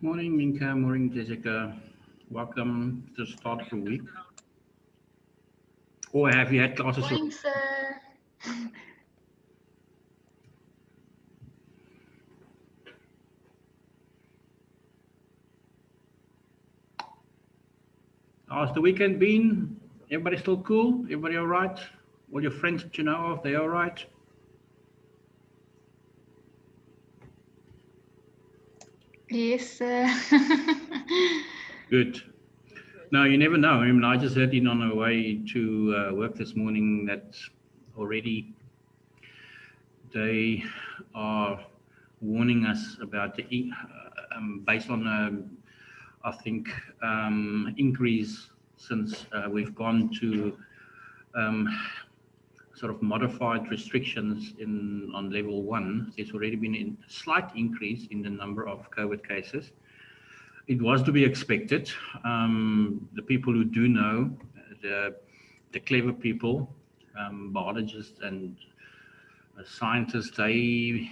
Morning, Minka. Morning, Jessica. Welcome to the start of the week. Or have you had classes? Morning, sir. How's the weekend been? Everybody still cool? Everybody all right? All your friends that you know of, they all right? Yes, sir. Good. No, you never know. I mean, I just heard in on our way to work this morning that already they are warning us about based on I think increase since we've gone to um, sort of modified restrictions in on level one. There's already been a slight increase in the number of COVID cases. It was to be expected. The people who do know, the, the clever people, biologists and scientists, they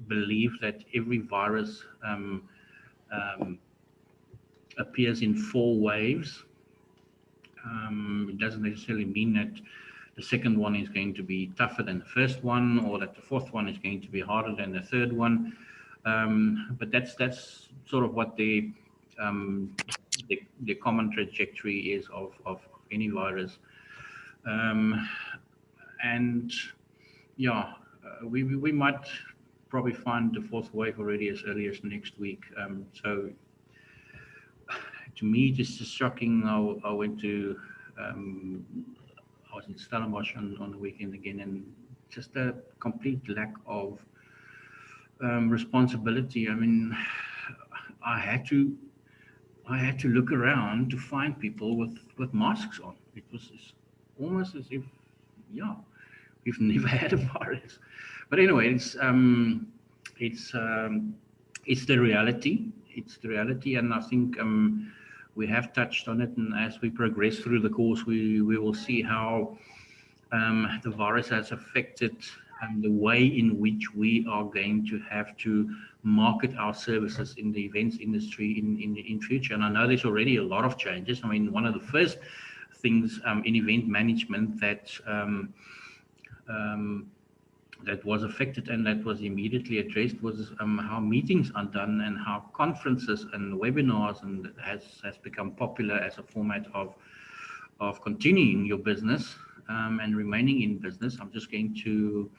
believe that every virus um, appears in four waves. It doesn't necessarily mean that the second one is going to be tougher than the first one, or that the fourth one is going to be harder than the third one. But that's sort of what the common trajectory is of any virus. Um, and yeah, we might probably find the fourth wave already as early as next week. So to me, this is shocking. I went to um, I was in Stellenbosch on the weekend again, and just a complete lack of responsibility. I mean, I had to I had to look around to find people with masks on. It was almost as if, yeah, we've never had a virus. But anyway, it's um, it's the reality. It's the reality, and I think we have touched on it. And as we progress through the course, we will see how the virus has affected the way in which we are going to have to market our services in the events industry in future. And I know there's already a lot of changes. I mean, one of the first things in event management um, that was affected and that was immediately addressed was how meetings are done and how conferences and webinars and has become popular as a format of continuing your business and remaining in business. I'm just going to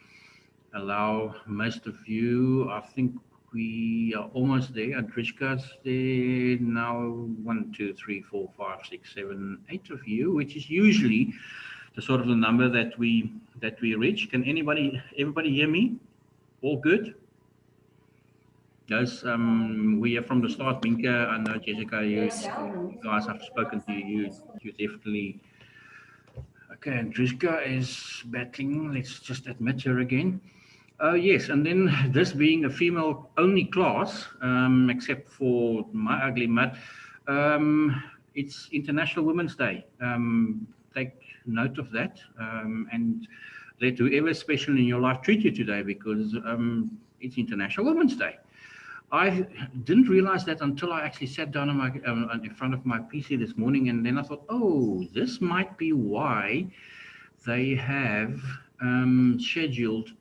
allow most of you. I think we are almost there. Adrishka's there now. 1, 2, 3, 4, 5, 6, 7, 8 of you, which is usually the sort of the number that we reach. Can everybody hear me? All good? Yes, we are from the start. Minka, I know Jessica, you guys have spoken to you. You definitely. Okay, and Drishka is battling. Let's just admit her again. Yes, and then this being a female-only class, except for my ugly mud, it's International Women's Day. Take note of that, and let whoever special in your life treat you today because it's International Women's Day. I didn't realize that until I actually sat down in front of my PC this morning, and then I thought, oh, this might be why they have scheduled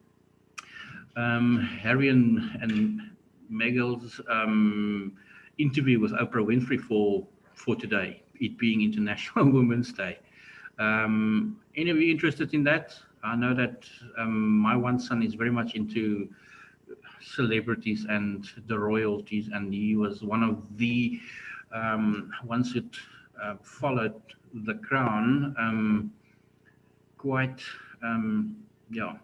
Harry and Megal's interview with Oprah Winfrey for today, it being International Women's Day. Any of you interested in that? I know that my one son is very much into celebrities and the royalties, and he was one of the ones that followed the crown quite, yeah,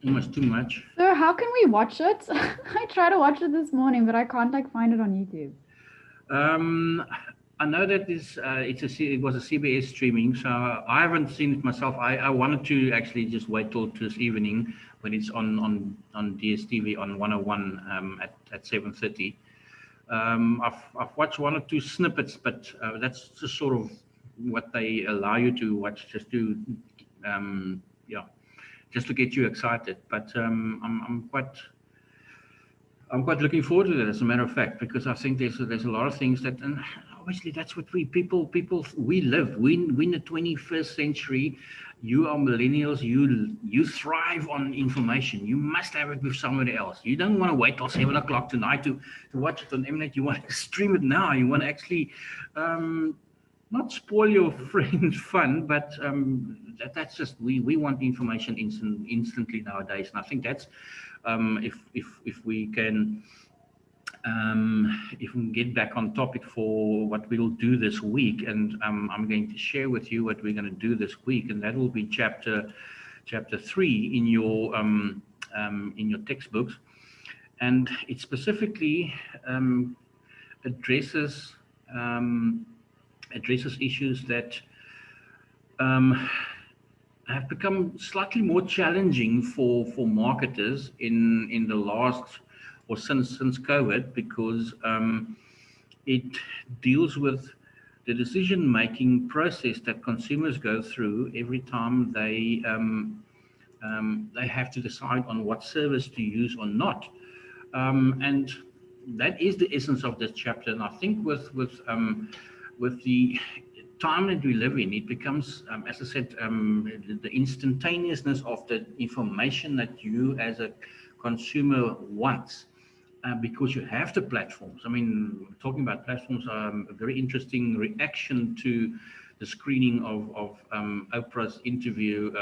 almost too much. So how can we watch it? I tried to watch it this morning, but I can't find it on YouTube. Um, I know that it was a CBS streaming, so I haven't seen it myself. I wanted to actually just wait till this evening when it's on DSTV on 101 at 7:30. I've watched one or two snippets, but that's just sort of what they allow you to watch, just to yeah, just to get you excited. But I'm quite I'm quite looking forward to that, as a matter of fact, because I think there's a lot of things that, and obviously that's what we live. We in the 21st century. You are millennials. You thrive on information. You must have it with somebody else. You don't want to wait till 7 o'clock tonight to watch it on internet. You want to stream it now. You want to actually not spoil your friend's fun, but that's just we want information instantly nowadays, and I think that's if we can if we can get back on topic for what we'll do this week, and I'm going to share with you what we're going to do this week, and that will be chapter 3 in your textbooks, and it specifically addresses issues that have become slightly more challenging for marketers in the last or since COVID, because it deals with the decision-making process that consumers go through every time they have to decide on what service to use or not, and that is the essence of this chapter. And I think with the time that we live in, it becomes, as I said, the instantaneousness of the information that you as a consumer wants, because you have the platforms. I mean, talking about platforms, a very interesting reaction to the screening of Oprah's interview,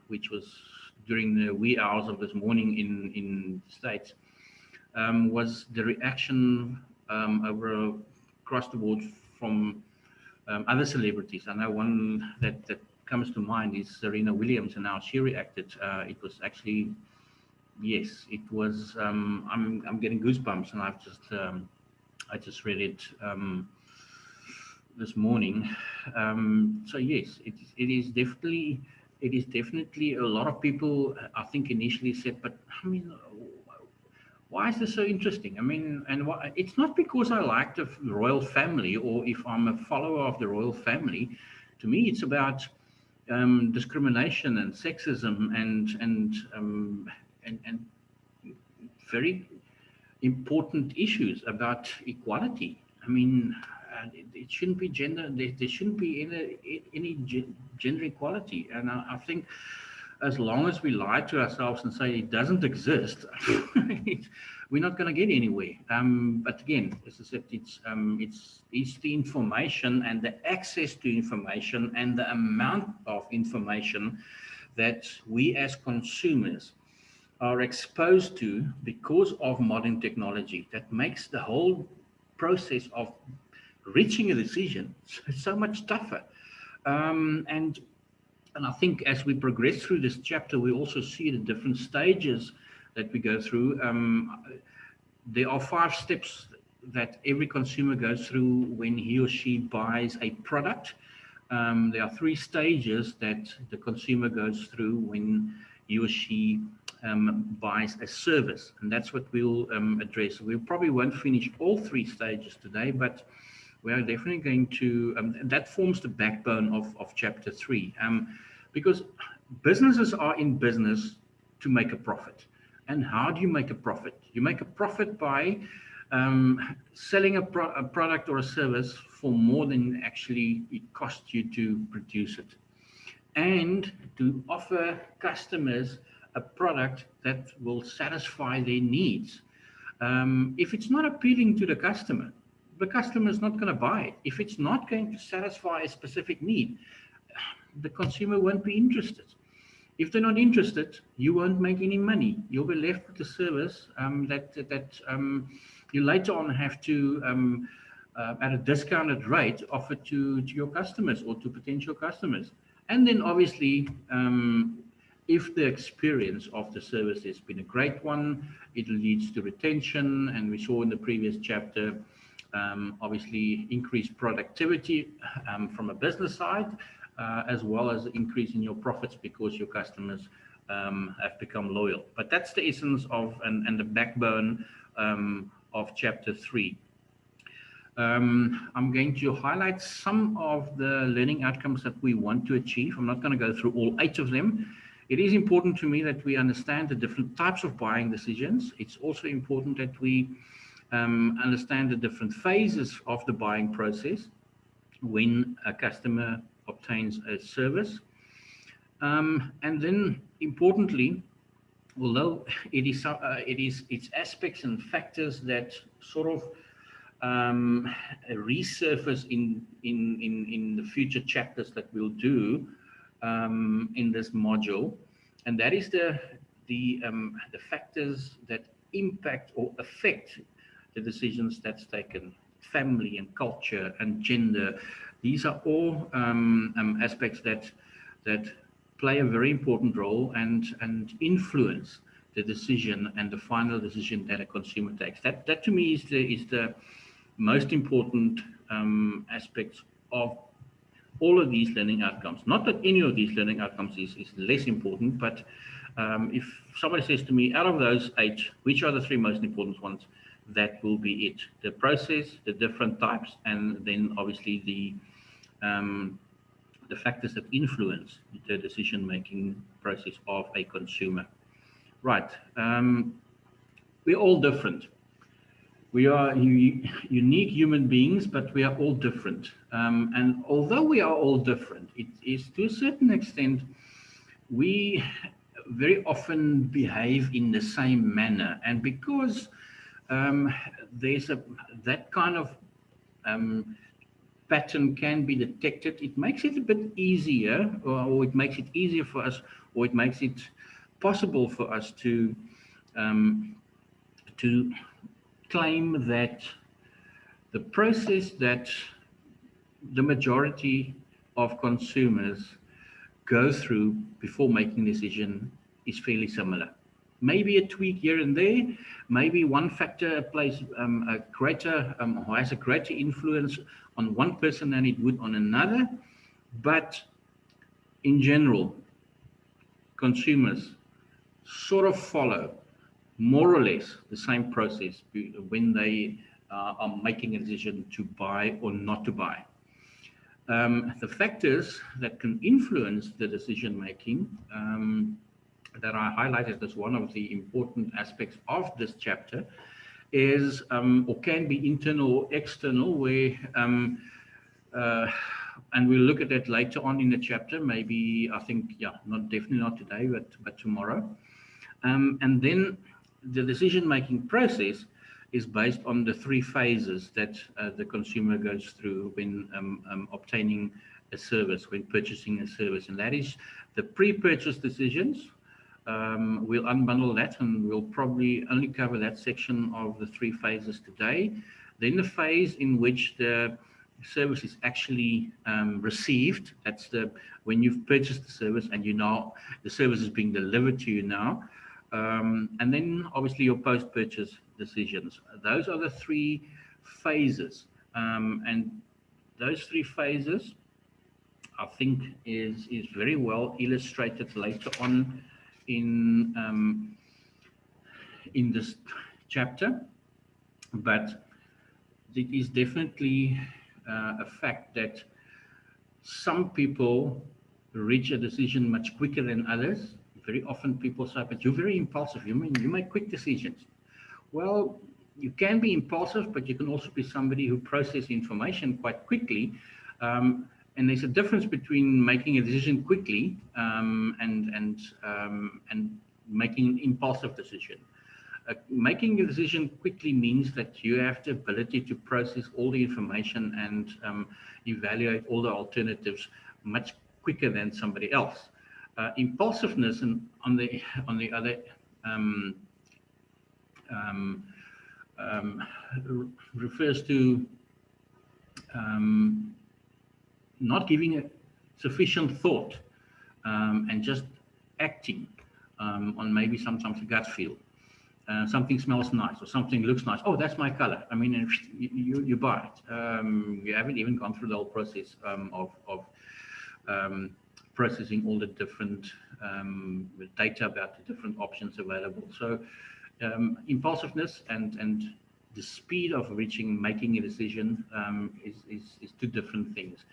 which was during the wee hours of this morning in the States, was the reaction across the board from other celebrities. I know one that comes to mind is Serena Williams, and how she reacted. It was actually, yes, it was. I'm getting goosebumps, and I just read it this morning. So yes, it is definitely a lot of people. I think initially said, but I mean, why is this so interesting? I mean, and it's not because I like the royal family, or if I'm a follower of the royal family. To me, it's about discrimination and sexism and very important issues about equality. I mean, it shouldn't be gender. There shouldn't be any gender equality. And I think, as long as we lie to ourselves and say it doesn't exist, we're not going to get anywhere. But again, as I said, it's the information and the access to information and the amount of information that we as consumers are exposed to because of modern technology that makes the whole process of reaching a decision so much tougher. And I think as we progress through this chapter, we also see the different stages that we go through. There are 5 steps that every consumer goes through when he or she buys a product. There are 3 stages that the consumer goes through when he or she buys a service, and that's what we'll address. We probably won't finish all 3 stages today, but we are definitely going to, that forms the backbone of chapter 3, because businesses are in business to make a profit. And how do you make a profit? You make a profit by selling a product or a service for more than actually it costs you to produce it, and to offer customers a product that will satisfy their needs. If it's not appealing to the customer is not going to buy it. If it's not going to satisfy a specific need, the consumer won't be interested. If they're not interested, you won't make any money. You'll be left with the service that you later on have to, at a discounted rate, offer to your customers or to potential customers. And then obviously, if the experience of the service has been a great one, it leads to retention. And we saw in the previous chapter, obviously increased productivity from a business side, as well as increase in your profits because your customers have become loyal. But that's the essence of and the backbone of chapter 3. I'm going to highlight some of the learning outcomes that we want to achieve. I'm not going to go through all 8 of them. it is important to me that we understand the different types of buying decisions. It's also important that we understand the different phases of the buying process when a customer obtains a service. And then importantly, although it's aspects and factors that sort of resurface in the future chapters that we'll do in this module, and that is the factors that impact or affect the decisions that's taken. Family and culture and gender, these are all aspects that play a very important role and influence the decision and the final decision that a consumer takes. That to me is the most important aspects of all of these learning outcomes. Not that any of these learning outcomes is less important, but if somebody says to me, out of those 8, which are the 3 most important ones, that will be it. The process, the different types, and then obviously the factors that influence the decision-making process of a consumer. Right. We're all different. We are unique human beings, but we are all different. And although we are all different, it is to a certain extent, we very often behave in the same manner. And because there's that kind of pattern can be detected, it makes it a bit easier, or it makes it easier for us, or it makes it possible for us to claim that the process that the majority of consumers go through before making a decision is fairly similar. Maybe a tweak here and there, maybe one factor plays a greater, or has a greater influence on one person than it would on another, but in general, consumers sort of follow more or less the same process when they are making a decision to buy or not to buy. The factors that can influence the decision making that I highlighted as one of the important aspects of this chapter is, or can be internal or external, where, and we'll look at that later on in the chapter, maybe, I think, yeah, definitely not today, but tomorrow. And then the decision-making process is based on the 3 phases that the consumer goes through when obtaining a service, when purchasing a service, and that is the pre-purchase decisions. We'll unbundle that, and we'll probably only cover that section of the 3 phases today. Then the phase in which the service is actually received. That's when you've purchased the service and the service is being delivered to you now. And then obviously your post-purchase decisions. Those are the 3 phases. And those 3 phases, I think, is very well illustrated later on in this chapter. But it is definitely a fact that some people reach a decision much quicker than others. Very often people say, but you're very impulsive. You make quick decisions. Well, you can be impulsive, but you can also be somebody who processes information quite quickly. And there's a difference between making a decision quickly and making an impulsive decision. Making a decision quickly means that you have the ability to process all the information and evaluate all the alternatives much quicker than somebody else. Impulsiveness, and on the other, refers to not giving a sufficient thought and just acting on maybe sometimes a gut feel. Something smells nice or something looks nice. Oh, that's my color. I mean, you buy it. You haven't even gone through the whole process of processing all the different data about the different options available. So impulsiveness and the speed of making a decision is 2 different things.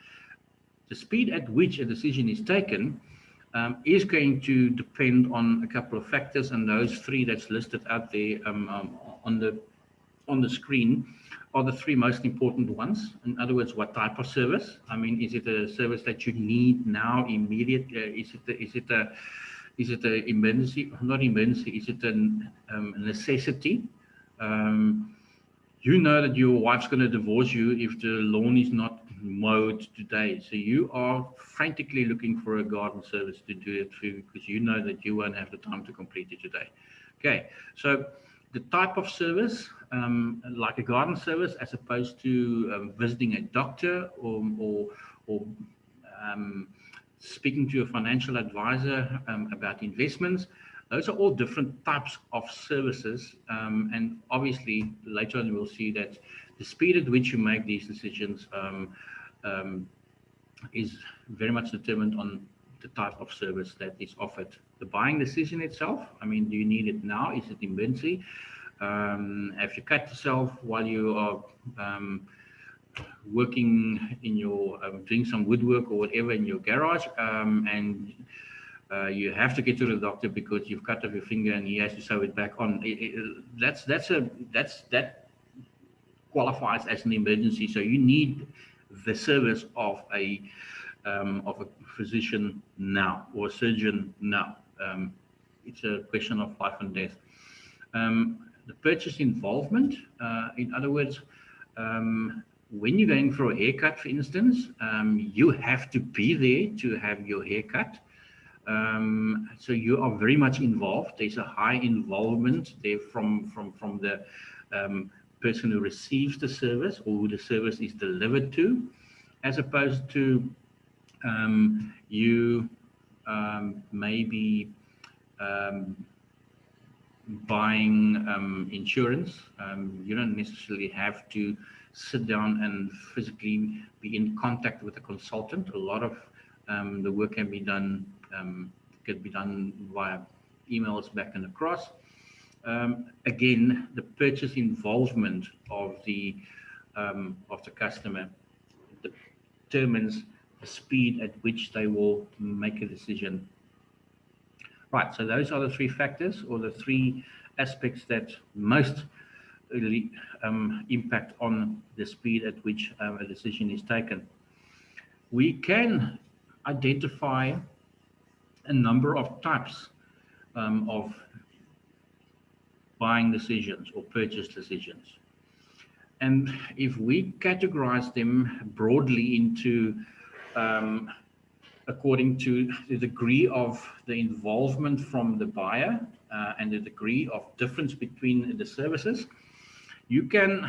The speed at which a decision is taken is going to depend on a couple of factors, and those three that's listed out there on the screen are the three most important ones. In other words, what type of service? I mean, is it a service that you need now, immediate? Is it a emergency? Not emergency. Is it a necessity? You know that your wife's going to divorce you if the lawn is not mowed today. So you are frantically looking for a garden service to do it for you because you know that you won't have the time to complete it today. Okay, so the type of service, like a garden service, as opposed to visiting a doctor or speaking to a financial advisor about investments. Those are all different types of services. And obviously, later on, we'll see that the speed at which you make these decisions is very much determined on the type of service that is offered. The buying decision itself, I mean, do you need it now? Is it emergency? Have you cut yourself while you are working in your, doing some woodwork or whatever in your garage, and you have to get to the doctor because you've cut off your finger and he has to sew it back on. That qualifies as an emergency. So you need the service of a physician now or a surgeon now. It's a question of life and death. The purchase involvement, in other words, when you're going for a haircut, for instance, you have to be there to have your haircut. So you are very much involved. There's a high involvement there from the person who receives the service or who the service is delivered to, as opposed to you maybe buying insurance. You don't necessarily have to sit down and physically be in contact with a consultant. A lot of the work can be done via emails back and across. Again, the purchase involvement of the customer determines the speed at which they will make a decision. Right, so those are the three factors or the three aspects that most really impact on the speed at which a decision is taken. We can identify a number of types of buying decisions or purchase decisions. And if we categorize them broadly into according to the degree of the involvement from the buyer and the degree of difference between the services, you can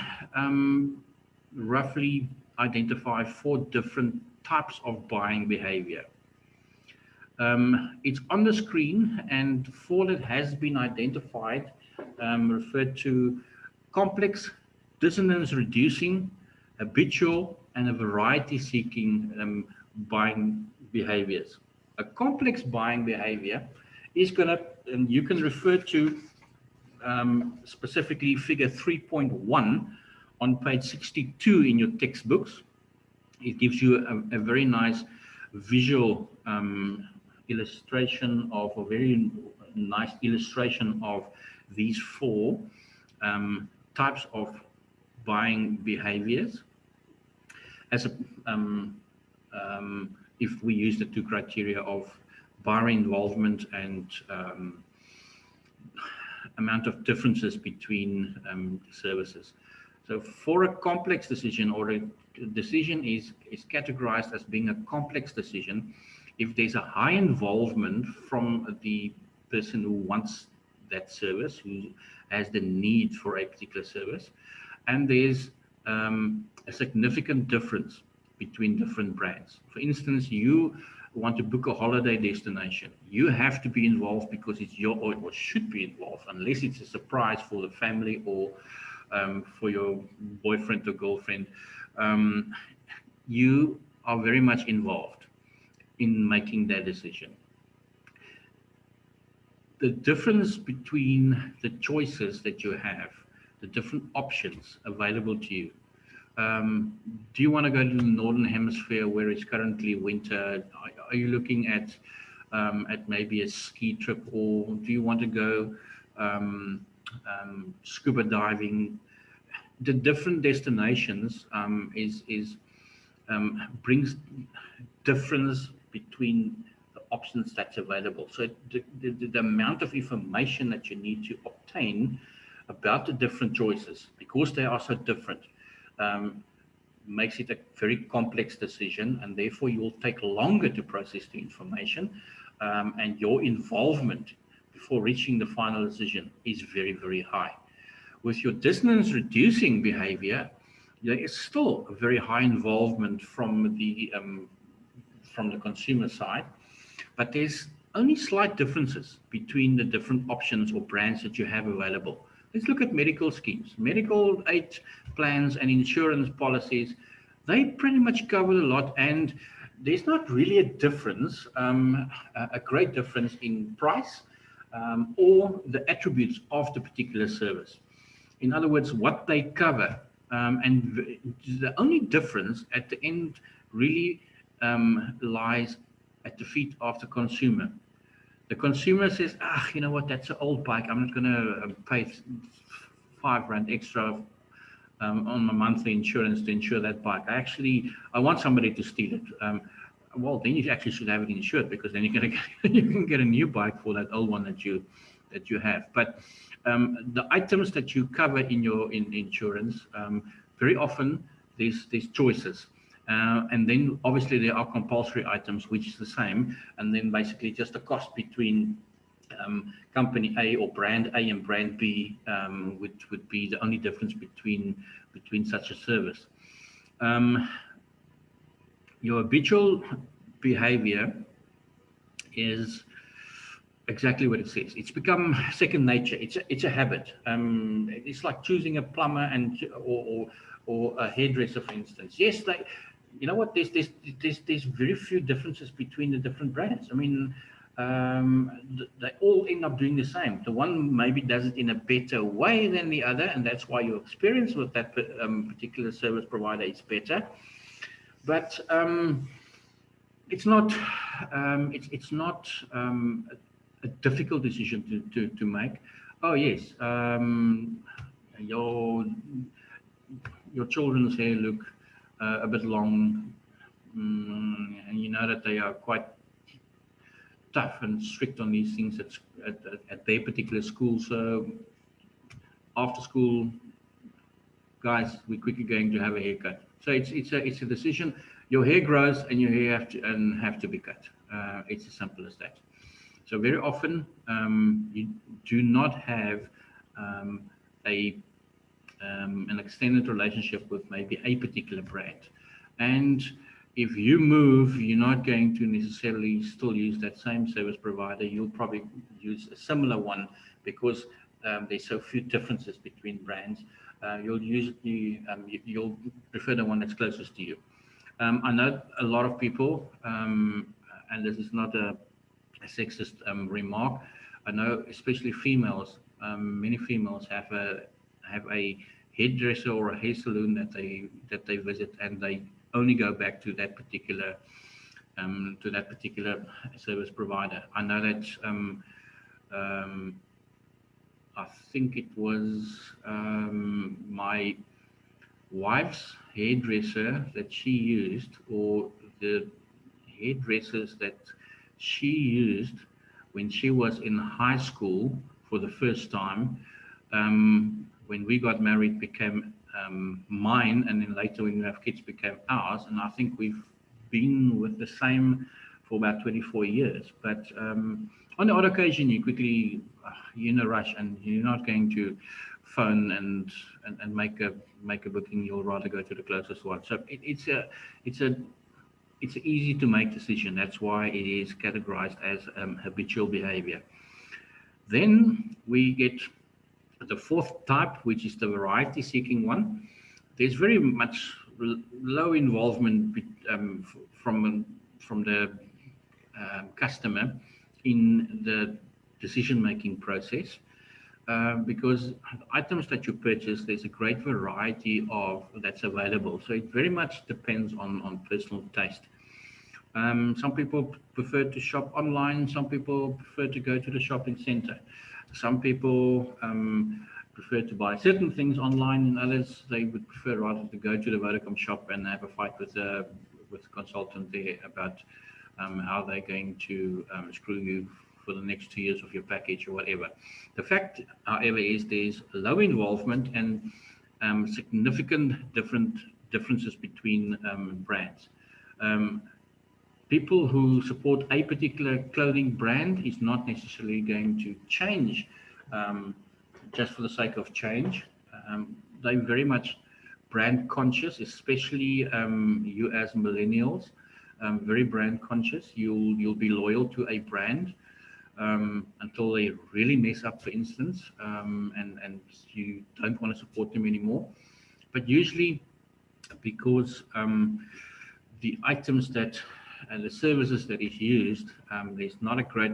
roughly identify 4 different types of buying behavior. It's on the screen, and 4 that has been identified referred to complex, dissonance reducing, habitual, and a variety seeking buying behaviors. A complex buying behavior is going to, and you can refer to specifically figure 3.1 on page 62 in your textbooks. It gives you a very nice visual illustration of a very nice illustration of these 4 types of buying behaviors as a if we use the 2 criteria of buyer involvement and amount of differences between services. So for a complex decision, or a decision is categorized as being a complex decision if there's a high involvement from the person who wants that service, who has the need for a particular service, and there's a significant difference between different brands. For instance, you want to book a holiday destination. You have to be involved because it's your, or should be involved, unless it's a surprise for the family or for your boyfriend or girlfriend. You are very much involved in making that decision. The difference between the choices that you have, the different options available to you. Do you want to go to the Northern Hemisphere where it's currently winter? Are you looking at at maybe a ski trip, or do you want to go scuba diving? The different destinations brings difference between the options that's available. So the amount of information that you need to obtain about the different choices, because they are so different, um, makes it a very complex decision, and therefore you will take longer to process the information, and your involvement before reaching the final decision is very, very high. With your distance reducing behavior, there is still a very high involvement from the consumer side, but there's only slight differences between the different options or brands that you have available. Let's look at medical schemes, medical aid plans and insurance policies. They pretty much cover a lot, and there's not really a difference, a great difference in price, or the attributes of the particular service. In other words, what they cover. And the only difference at the end really lies at the feet of the consumer. The consumer says, you know what, that's an old bike. I'm not going to pay £5 extra on my monthly insurance to insure that bike. I want somebody to steal it. Well, then you actually should have it insured, because then you can get a new bike for that old one that you have. But the items that you cover in your insurance, very often there's choices. And then obviously there are compulsory items, which is the same. And then basically just the cost between company A or brand A and brand B, which would be the only difference between such a service. Your habitual behavior is exactly what it says. It's become second nature. It's a habit. It's like choosing a plumber or a hairdresser, for instance. Yes, you know what? There's very few differences between the different brands. I mean, they all end up doing the same. The one maybe does it in a better way than the other, and that's why your experience with that particular service provider is better. But it's not a difficult decision to make. Oh yes, your children's hair look a bit long, and you know that they are quite tough and strict on these things at their particular school. So after school, guys, we're quickly going to have a haircut. So it's a decision. Your hair grows, and your hair have to be cut. It's as simple as that. So very often you do not have an extended relationship with maybe a particular brand, and if you move, you're not going to necessarily still use that same service provider. You'll probably use a similar one, because there's so few differences between brands. You'll prefer the one that's closest to you. I know a lot of people, and this is not a sexist remark. I know especially females. Many females have a hairdresser or a hair salon that they visit, and they only go back to that particular service provider. I know that I think it was my wife's hairdresser that she used, or the hairdressers that she used when she was in high school for the first time. When we got married, became mine, and then later when we have kids became ours. And I think we've been with the same for about 24 years. But on the odd occasion, you quickly, you're in a rush, and you're not going to phone and make a booking. You'll rather go to the closest one. So it's an easy to make decision. That's why it is categorized as habitual behavior. Then we get the fourth type, which is the variety seeking one. There's very much low involvement from the customer in the decision-making process, because items that you purchase, there's a great variety of that's available. So it very much depends on personal taste. Some people prefer to shop online. Some people prefer to go to the shopping center. Some people prefer to buy certain things online, and others they would prefer rather to go to the Vodacom shop and have a fight with the consultant there about how they're going to screw you for the next 2 years of your package or whatever. The fact, however, is there's low involvement and significant differences between brands. People who support a particular clothing brand is not necessarily going to change just for the sake of change. They're very much brand conscious, especially you as millennials, very brand conscious. You'll be loyal to a brand until they really mess up, for instance, and you don't want to support them anymore. But usually, because the items that and the services that is used, there's not a great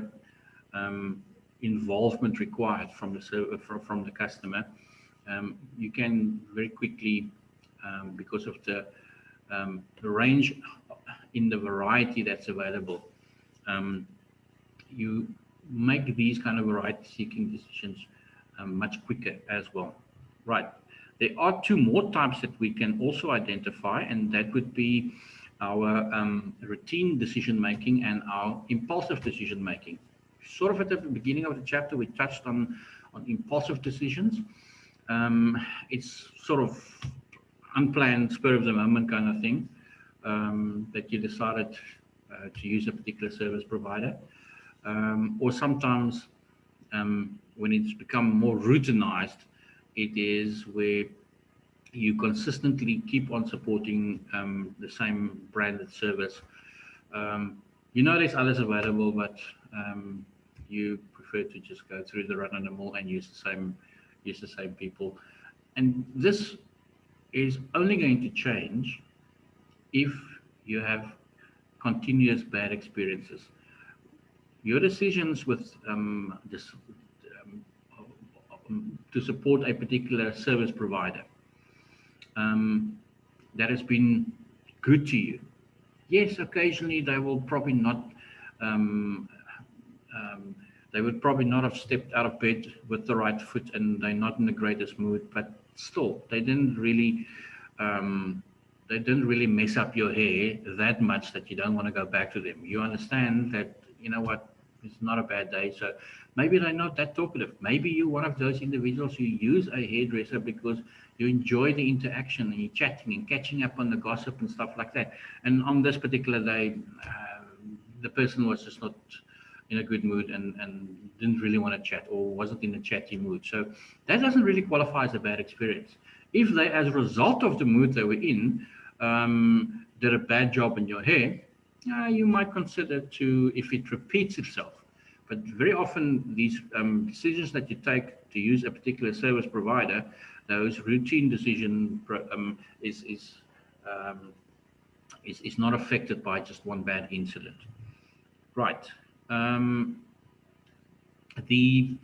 involvement required from the customer. You can very quickly, because of the range in the variety that's available, you make these kind of variety-seeking decisions much quicker as well. Right. There are two more types that we can also identify, and that would be our routine decision making and our impulsive decision making. Sort of at the beginning of the chapter, we touched on impulsive decisions. It's sort of unplanned, spur of the moment kind of thing, that you decided to use a particular service provider. Or sometimes when it's become more routinized, it is where you consistently keep on supporting the same branded service. You know there's others available, but you prefer to just go through the run of the mill and use the same people. And this is only going to change if you have continuous bad experiences. Your decisions with to support a particular service provider that has been good to you. Yes, occasionally they will probably not. They would probably not have stepped out of bed with the right foot, and they're not in the greatest mood. But still, they didn't really mess up your hair that much that you don't want to go back to them. You understand that, you know what, it's not a bad day. So maybe they're not that talkative. Maybe you're one of those individuals who use a hairdresser because you enjoy the interaction and you're chatting and catching up on the gossip and stuff like that. And on this particular day, the person was just not in a good mood and didn't really want to chat or wasn't in a chatty mood. So that doesn't really qualify as a bad experience. If they, as a result of the mood they were in, did a bad job in your hair, you might consider to, if it repeats itself. But very often these decisions that you take to use a particular service provider, those routine decision is not affected by just one bad incident. Right. The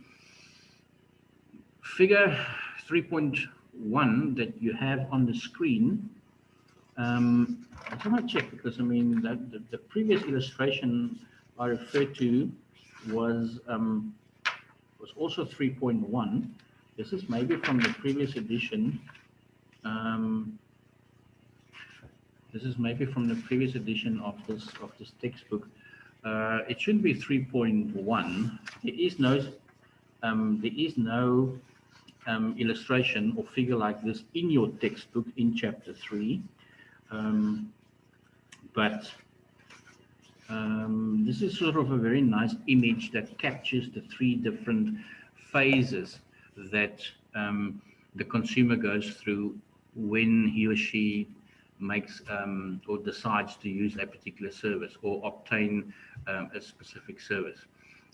figure 3.1 that you have on the screen, I just want to check because I mean that the previous illustration I referred to was also 3.1. This is maybe from the previous edition. This is maybe from the previous edition of this textbook. It shouldn't be 3.1. There is no illustration or figure like this in your textbook in chapter 3. But this is sort of a very nice image that captures the 3 different phases that the consumer goes through when he or she makes or decides to use a particular service or obtain a specific service.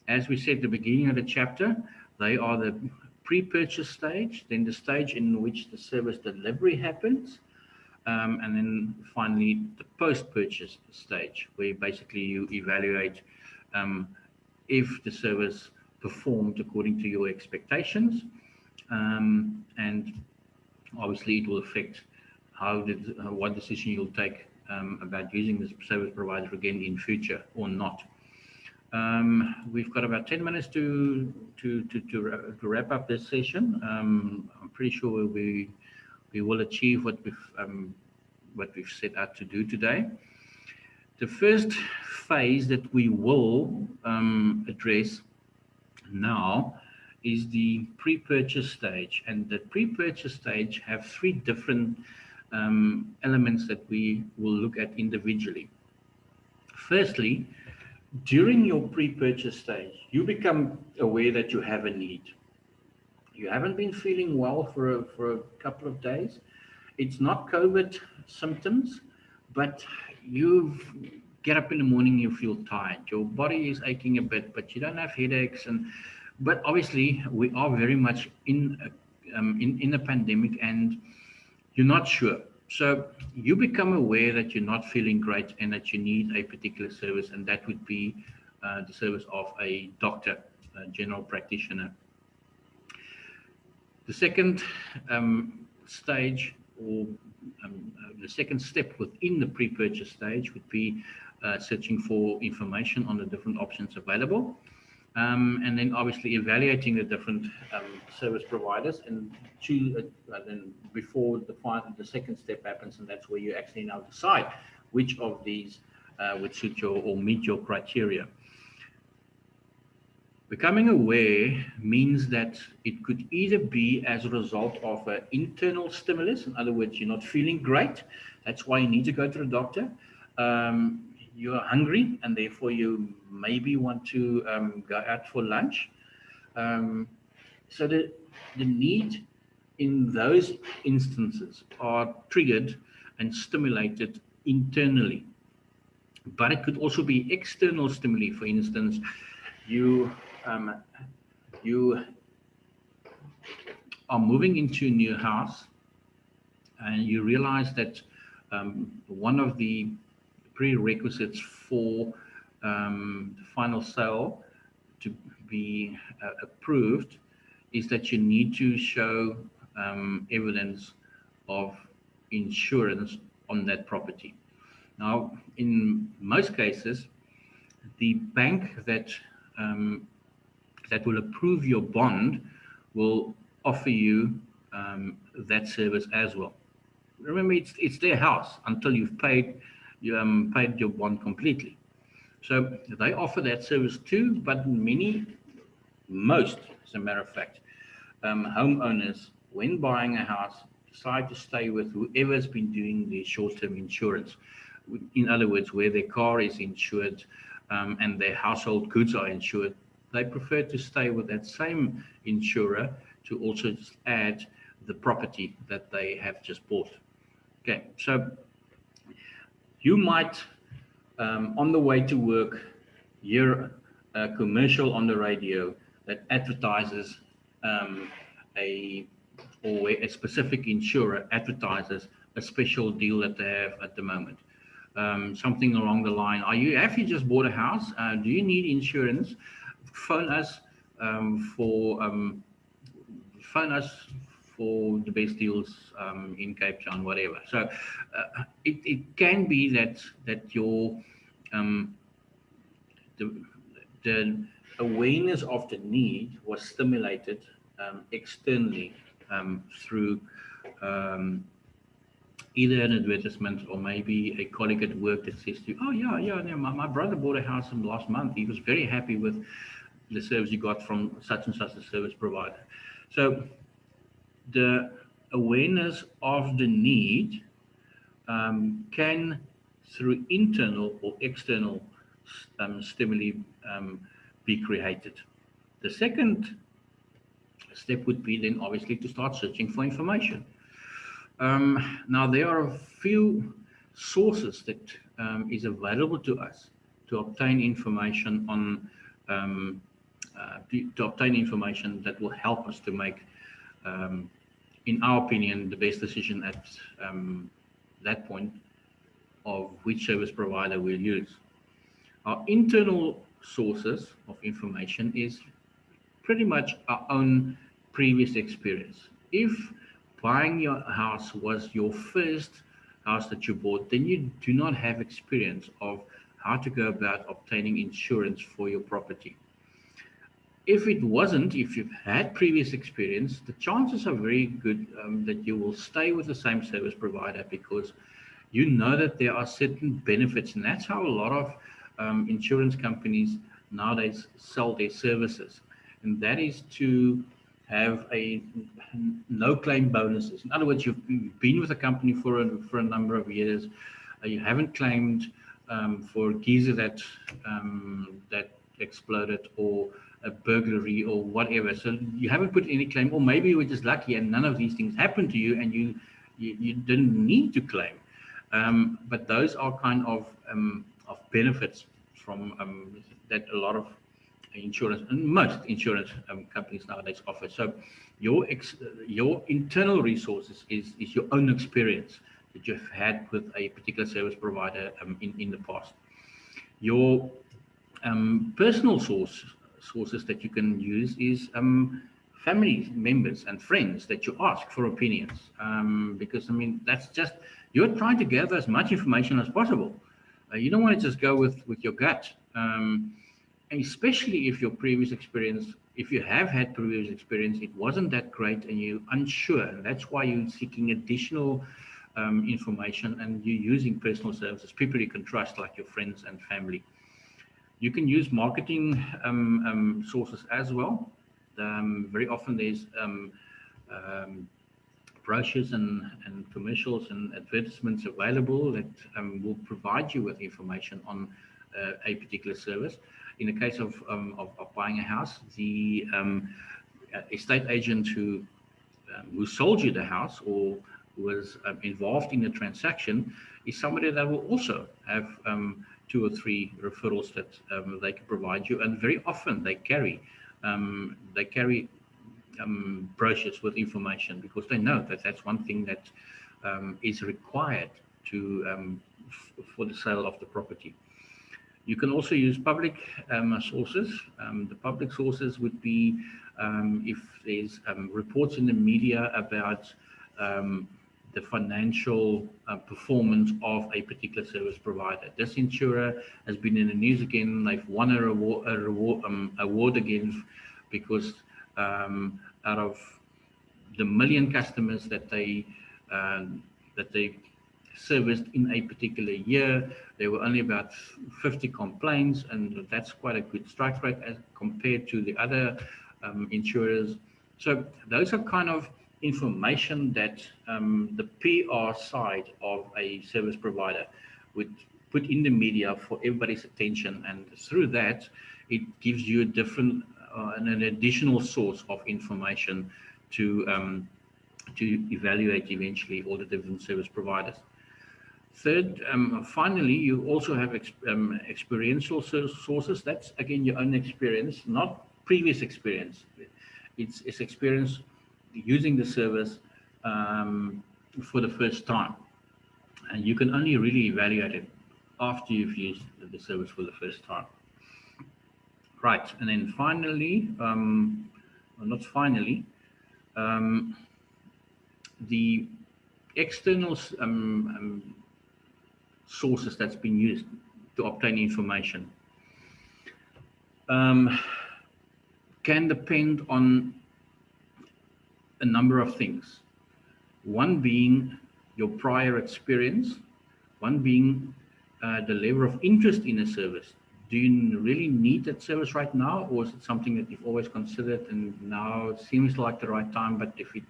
As we said at the beginning of the chapter, they are the pre-purchase stage, then the stage in which the service delivery happens, and then finally the post-purchase stage, where basically you evaluate if the service performed according to your expectations, and obviously it will affect what decision you'll take about using this service provider again in future or not. We've got about 10 minutes to wrap up this session. I'm pretty sure we will achieve what we've set out to do today. The first phase that we will address now is the pre-purchase stage, and the pre-purchase stage have three different elements that we will look at individually. Firstly, during your pre-purchase stage, you become aware that you have a need. You haven't been feeling well for a couple of days. It's not COVID symptoms, but you get up in the morning, you feel tired. Your body is aching a bit, but you don't have headaches. But obviously, we are very much in a pandemic, and you're not sure. So you become aware that you're not feeling great and that you need a particular service, and that would be the service of a doctor, a general practitioner. The second stage, or the second step within the pre-purchase stage, would be searching for information on the different options available, and then obviously evaluating the different service providers, and then before the second step happens, and that's where you actually now decide which of these would suit your or meet your criteria. Becoming aware means that it could either be as a result of an internal stimulus. In other words, you're not feeling great. That's why you need to go to the doctor. You're hungry, and therefore you maybe want to go out for lunch. So the need in those instances are triggered and stimulated internally. But it could also be external stimuli. For instance, you are moving into a new house, and you realize that one of the prerequisites for the final sale to be approved is that you need to show evidence of insurance on that property. Now, in most cases, the bank that will approve your bond will offer you that service as well. Remember, it's their house until you've paid your bond completely. So they offer that service too, but most, as a matter of fact, homeowners, when buying a house, decide to stay with whoever's been doing the short-term insurance. In other words, where their car is insured and their household goods are insured, they prefer to stay with that same insurer to also just add the property that they have just bought. Okay, so you might, on the way to work, hear a commercial on the radio that advertises a specific insurer advertises a special deal that they have at the moment. Something along the line, have you just bought a house? Do you need insurance? Phone us for the best deals in Cape Town, whatever. So it can be that your the awareness of the need was stimulated externally through either an advertisement or maybe a colleague at work that says to you, no, my brother bought a house last month. He was very happy with the service he got from such and such a service provider. So the awareness of the need can, through internal or external stimuli, be created. The second step would be then obviously to start searching for information. Now, there are a few sources that is available to us to obtain information on to obtain information that will help us to make, in our opinion, the best decision at that point of which service provider we'll use. Our internal sources of information is pretty much our own previous experience. If buying your house was your first house that you bought, then you do not have experience of how to go about obtaining insurance for your property. If it wasn't, if you've had previous experience, the chances are very good that you will stay with the same service provider, because you know that there are certain benefits, and that's how a lot of insurance companies nowadays sell their services, and that is to have a no claim bonuses. In other words, you've been with a company for a number of years, you haven't claimed for a geyser that exploded, or a burglary or whatever. So you haven't put any claim, or maybe you were just lucky and none of these things happened to you, and you didn't need to claim. But those are kind of benefits from that a lot of insurance and most insurance companies nowadays offer. So your internal resources is your own experience that you've had with a particular service provider in the past. Your personal sources that you can use is family members and friends that you ask for opinions, because I mean that's just, you're trying to gather as much information as possible. You don't want to just go with your gut, especially if your previous experience, if you have had previous experience, it wasn't that great and you're unsure, and that's why you're seeking additional information, and you're using personal services, people you can trust, like your friends and family. You can use marketing sources as well. Very often there's brochures and commercials and advertisements available that will provide you with information on a particular service. In the case of buying a house, the estate agent who sold you the house or was involved in the transaction is somebody that will also have 2 or 3 referrals that they can provide you, and very often they carry brochures with information, because they know that that's one thing that is required to for the sale of the property. You can also use public sources. The public sources would be if there's reports in the media about the financial performance of a particular service provider. This insurer has been in the news again. They've won a award again because out of the 1 million customers that they serviced in a particular year, there were only about 50 complaints, and that's quite a good strike rate as compared to the other insurers. So those are kind of information that the PR side of a service provider would put in the media for everybody's attention, and through that it gives you a different an additional source of information to evaluate eventually all the different service providers. Third, finally, you also have experiential sources. That's again your own experience, not previous experience. It's experience using the service for the first time, and you can only really evaluate it after you've used the service for the first time. Right, and then finally, well, not finally, the external sources that's been used to obtain information can depend on a number of things. One being your prior experience, one being the level of interest in a service. Do you really need that service right now, or is it something that you've always considered and now it seems like the right time, but if it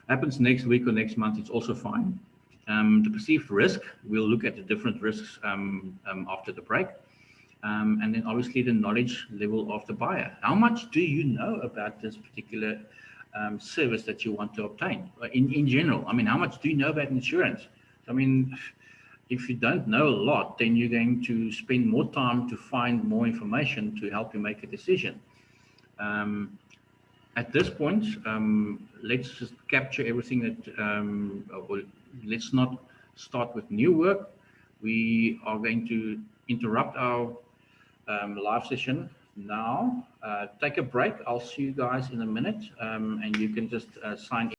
happens next week or next month, it's also fine. The perceived risk, we'll look at the different risks after the break. And then obviously the knowledge level of the buyer. How much do you know about this particular service that you want to obtain in general? I mean, how much do you know about insurance? I mean, if you don't know a lot, then you're going to spend more time to find more information to help you make a decision. At this point, let's just capture everything that, or let's not start with new work. We are going to interrupt our live session now. Take a break. I'll see you guys in a minute, and you can just sign in.